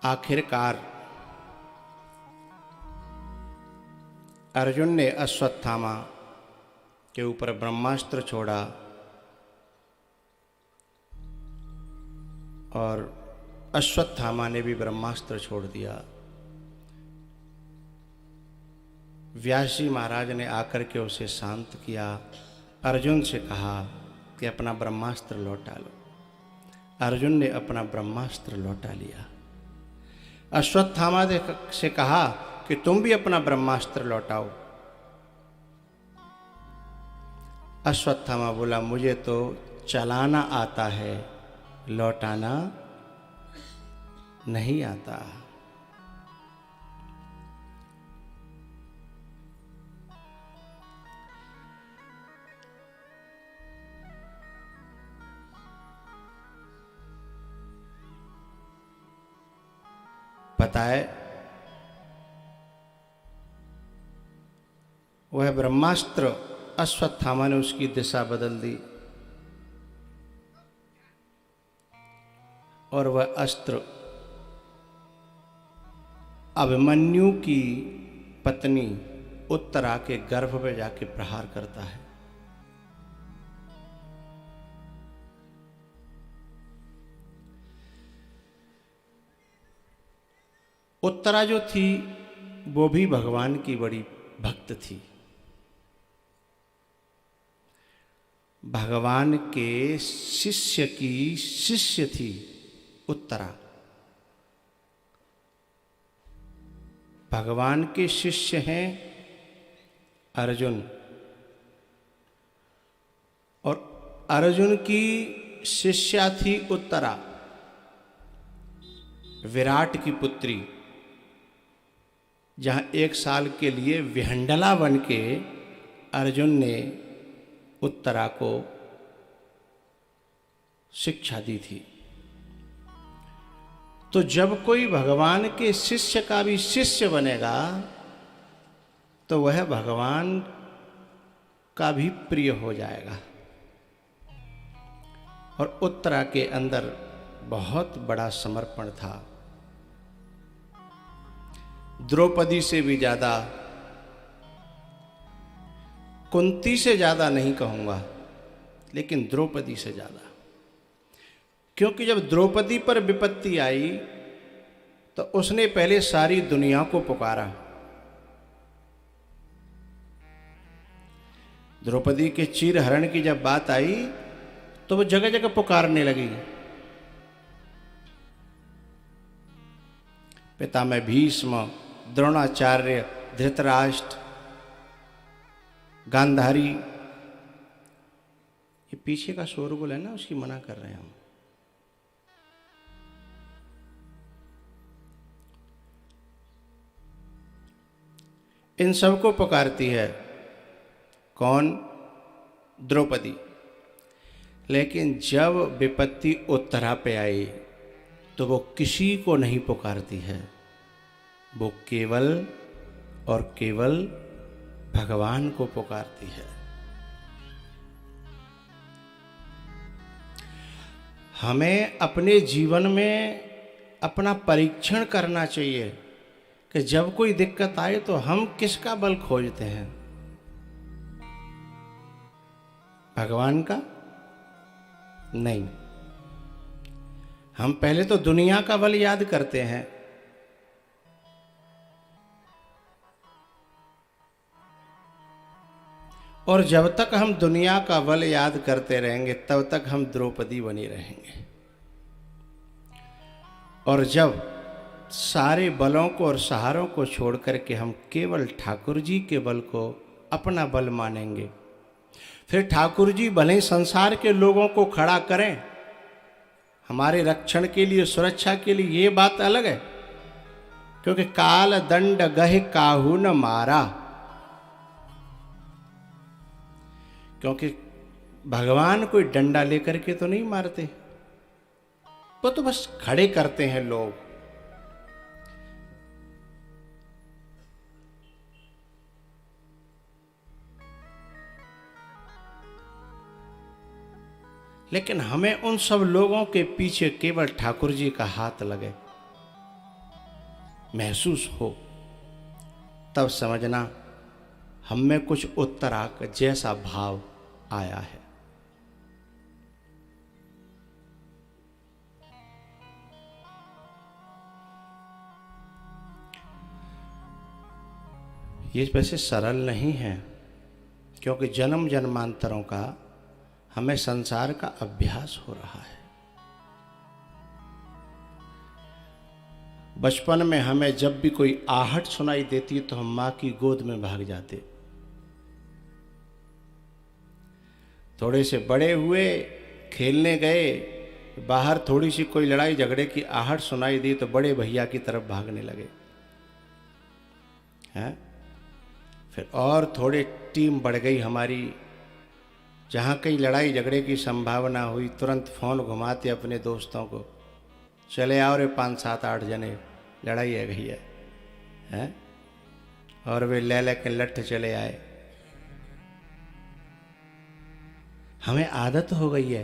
आखिरकार अर्जुन ने अश्वत्थामा के ऊपर ब्रह्मास्त्र छोड़ा और अश्वत्थामा ने भी ब्रह्मास्त्र छोड़ दिया। व्यास जी महाराज ने आकर के उसे शांत किया, अर्जुन से कहा कि अपना ब्रह्मास्त्र लौटा लो। अर्जुन ने अपना ब्रह्मास्त्र लौटा लिया। अश्वत्थामा से कहा कि तुम भी अपना ब्रह्मास्त्र लौटाओ। अश्वत्थामा बोला, मुझे तो चलाना आता है, लौटाना नहीं आता। पता है, वह ब्रह्मास्त्र अश्वत्थामा ने उसकी दिशा बदल दी और वह अस्त्र अभिमन्यु की पत्नी उत्तरा के गर्भ में जाके प्रहार करता है। उत्तरा जो थी वो भी भगवान की बड़ी भक्त थी। भगवान के शिष्य की शिष्य थी उत्तरा। भगवान के शिष्य हैं अर्जुन और अर्जुन की शिष्या थी उत्तरा, विराट की पुत्री, जहाँ 1 साल के लिए विहंडला बन के अर्जुन ने उत्तरा को शिक्षा दी थी। तो जब कोई भगवान के शिष्य का भी शिष्य बनेगा तो वह भगवान का भी प्रिय हो जाएगा। और उत्तरा के अंदर बहुत बड़ा समर्पण था, द्रौपदी से भी ज्यादा, कुंती से ज्यादा नहीं कहूंगा, लेकिन द्रौपदी से ज्यादा। क्योंकि जब द्रौपदी पर विपत्ति आई तो उसने पहले सारी दुनिया को पुकारा। द्रौपदी के चीरहरण की जब बात आई तो वो जगह जगह पुकारने लगी। पितामह भीष्म, द्रोणाचार्य, धृतराष्ट्र, गांधारी, ये पीछे का शोरगुल है ना, उसकी मना कर रहे हैं हम। इन सबको पुकारती है कौन? द्रौपदी। लेकिन जब विपत्ति उत्तरा पे आई तो वो किसी को नहीं पुकारती है, वो केवल और केवल भगवान को पुकारती है। हमें अपने जीवन में अपना परीक्षण करना चाहिए कि जब कोई दिक्कत आए तो हम किसका बल खोजते हैं? भगवान का नहीं। हम पहले तो दुनिया का बल याद करते हैं। और जब तक हम दुनिया का बल याद करते रहेंगे तब तक हम द्रौपदी बनी रहेंगे। और जब सारे बलों को और सहारों को छोड़ करके हम केवल ठाकुर जी के बल को अपना बल मानेंगे, फिर ठाकुर जी भले संसार के लोगों को खड़ा करें हमारे रक्षण के लिए, सुरक्षा के लिए, ये बात अलग है। क्योंकि काल दंड गह काहू न मारा, क्योंकि भगवान कोई डंडा लेकर के तो नहीं मारते, वो तो बस खड़े करते हैं लोग। लेकिन हमें उन सब लोगों के पीछे केवल ठाकुर जी का हाथ लगे। महसूस हो, तब समझना हम में कुछ उत्तराक जैसा भाव आया है। ये वैसे सरल नहीं है, क्योंकि जन्म जन्मांतरों का हमें संसार का अभ्यास हो रहा है। बचपन में हमें जब भी कोई आहट सुनाई देती तो हम माँ की गोद में भाग जाते। थोड़े से बड़े हुए, खेलने गए, बाहर थोड़ी सी कोई लड़ाई झगड़े की आहट सुनाई दी तो बड़े भैया की तरफ भागने लगे हैं। फिर और थोड़े टीम बढ़ गई हमारी, जहाँ कहीं लड़ाई झगड़े की संभावना हुई तुरंत फ़ोन घुमाते अपने दोस्तों को, चले आओ रे 5 7 8 जने, लड़ाई है गई है। और वे ले के लठ चले आए। हमें आदत हो गई है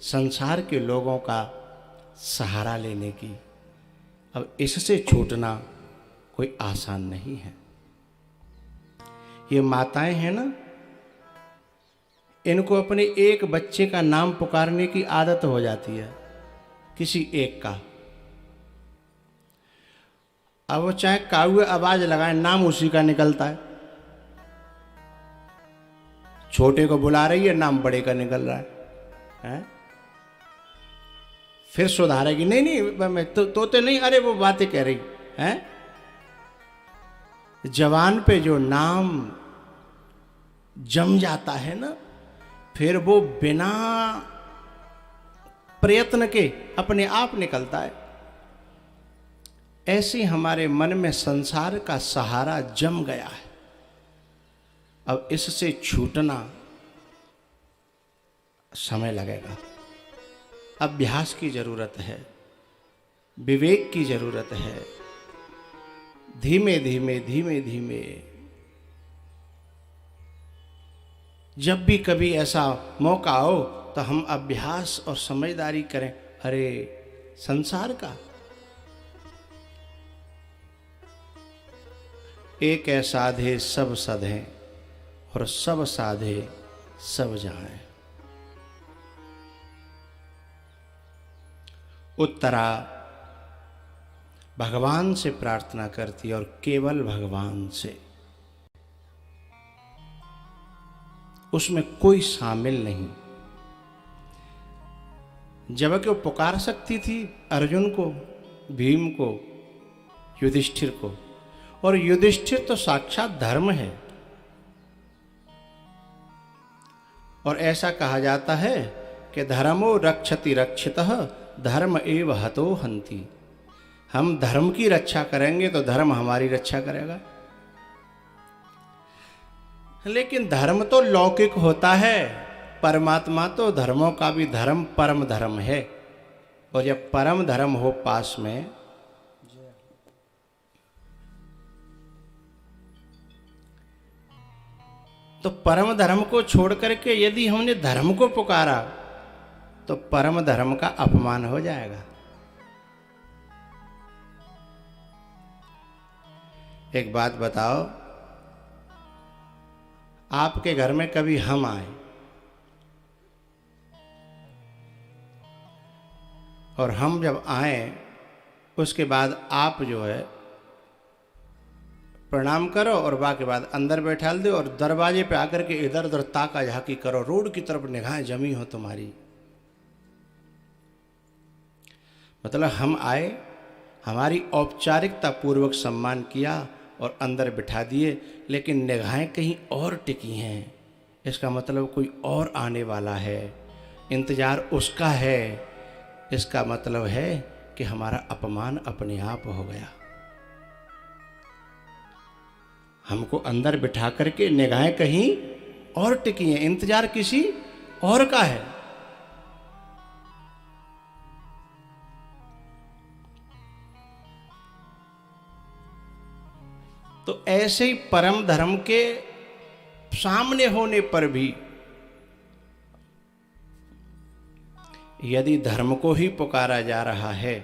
संसार के लोगों का सहारा लेने की। अब इससे छूटना कोई आसान नहीं है। ये माताएं हैं ना, इनको अपने एक बच्चे का नाम पुकारने की आदत हो जाती है, किसी एक का। अब वो चाहे काव्य आवाज लगाए, नाम उसी का निकलता है। छोटे को बुला रही है, नाम बड़े का निकल रहा है? फिर सुधारेगी, नहीं नहीं मैं तोते नहीं, अरे वो बातें कह रही है। जवान पे जो नाम जम जाता है ना, फिर वो बिना प्रयत्न के अपने आप निकलता है। ऐसे हमारे मन में संसार का सहारा जम गया है। अब इससे छूटना समय लगेगा। अभ्यास की जरूरत है, विवेक की जरूरत है। धीमे धीमे धीमे धीमे जब भी कभी ऐसा मौका हो तो हम अभ्यास और समझदारी करें। अरे संसार का एक है साधे सब सधे, और सब साधे सब जाने। उत्तरा भगवान से प्रार्थना करती और केवल भगवान से, उसमें कोई शामिल नहीं। जबकि वो पुकार सकती थी अर्जुन को, भीम को, युधिष्ठिर को, और युधिष्ठिर तो साक्षात धर्म है। और ऐसा कहा जाता है कि धर्मो रक्षति रक्षितः धर्म एव हतो हन्ति। हम धर्म की रक्षा करेंगे तो धर्म हमारी रक्षा करेगा। लेकिन धर्म तो लौकिक होता है, परमात्मा तो धर्मों का भी धर्म परम धर्म है। और जब परम धर्म हो पास में, तो परम धर्म को छोड़ करके यदि हमने धर्म को पुकारा तो परम धर्म का अपमान हो जाएगा। एक बात बताओ, आपके घर में कभी हम आए और हम जब आए उसके बाद आप जो है प्रणाम करो और बाकी बाद अंदर बैठाल दो और दरवाजे पे आकर के इधर उधर ताका झाकी करो, रोड की तरफ निगाहें जमी हो तुम्हारी। मतलब हम आए, हमारी औपचारिकता पूर्वक सम्मान किया और अंदर बिठा दिए, लेकिन निगाहें कहीं और टिकी हैं। इसका मतलब कोई और आने वाला है, इंतजार उसका है। इसका मतलब है कि हमारा अपमान अपने आप हो गया। हमको अंदर बिठा करके निगाहें कहीं और टिकी हैं, इंतजार किसी और का है। तो ऐसे ही परम धर्म के सामने होने पर भी यदि धर्म को ही पुकारा जा रहा है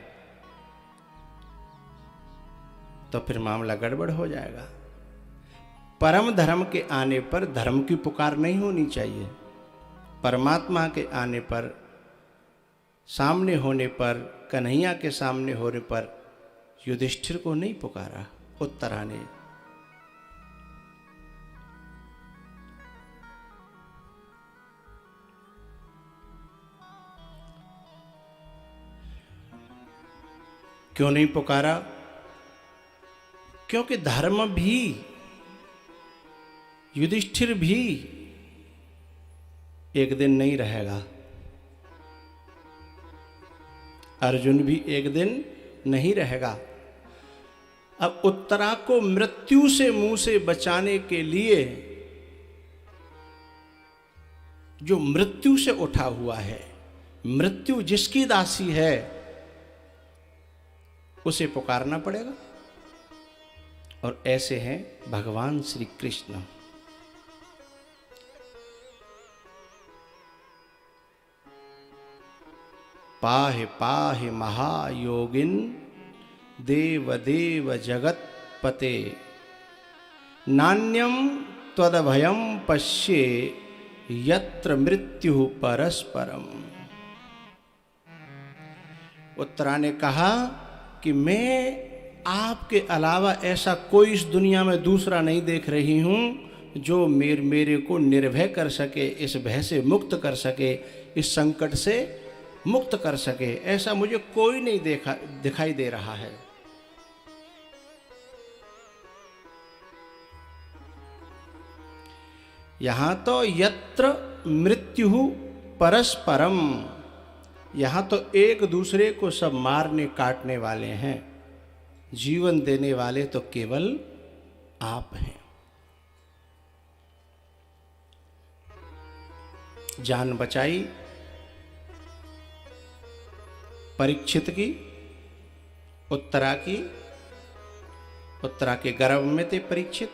तो फिर मामला गड़बड़ हो जाएगा। परम धर्म के आने पर धर्म की पुकार नहीं होनी चाहिए। परमात्मा के आने पर, सामने होने पर, कन्हैया के सामने होने पर युधिष्ठिर को नहीं पुकारा उत्तरा ने। क्यों नहीं पुकारा? क्योंकि धर्म भी, युधिष्ठिर भी एक दिन नहीं रहेगा, अर्जुन भी एक दिन नहीं रहेगा। अब उत्तरा को मृत्यु से मुंह से बचाने के लिए, जो मृत्यु से उठा हुआ है, मृत्यु जिसकी दासी है, उसे पुकारना पड़ेगा। और ऐसे हैं भगवान श्री कृष्ण। पाहि पाहि महायोगिन देव देव जगत्पते नान्यम त्वदभयम पश्ये यत्र मृत्यु परस्परम। उत्तरा ने कहा कि मैं आपके अलावा ऐसा कोई इस दुनिया में दूसरा नहीं देख रही हूं जो मेरे को निर्भय कर सके, इस भय से मुक्त कर सके, इस संकट से मुक्त कर सके। ऐसा मुझे कोई नहीं दिखाई दे रहा है। यहां तो यत्र मृत्यु परस्परम, यहां तो एक दूसरे को सब मारने काटने वाले हैं, जीवन देने वाले तो केवल आप हैं। जान बचाई परीक्षित की, उत्तरा की। उत्तरा के गर्भ में थे परीक्षित,